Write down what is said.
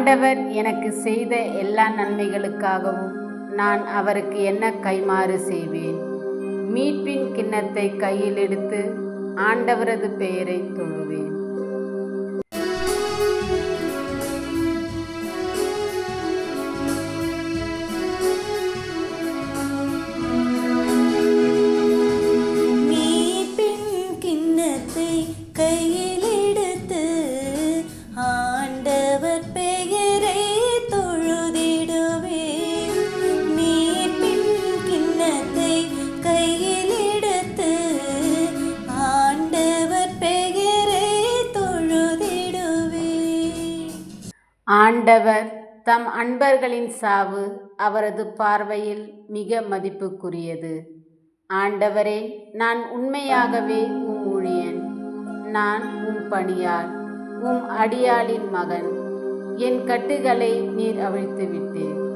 ஆண்டவர் எனக்கு செய்த எல்லா நன்மைகளுக்காகவும் நான் அவருக்கு என்ன கைமாறு செய்வேன்? மீட்பின் கிண்ணத்தை கையில் எடுத்து ஆண்டவரது பெயரை தொழுவேன். கையில் எடுத்து ஆண்டவர் பெயரை தொழுதிடுவேன். மீட்பின் கிண்ணத்தை கையில் எடுத்து ஆண்டவர் பெயரை தொழுதிடுவேன். ஆண்டவர் தம் அன்பர்களின் சாவு அவரது பார்வையில் மிக மதிப்புக்குரியது. ஆண்டவரே, நான் உண்மையாகவே உம் ஊழியன். நான் உம் பணியாள், உம் அடியாளின் மகன். என் கட்டுகளை நீர் அவிழ்த்து விட்டீர்.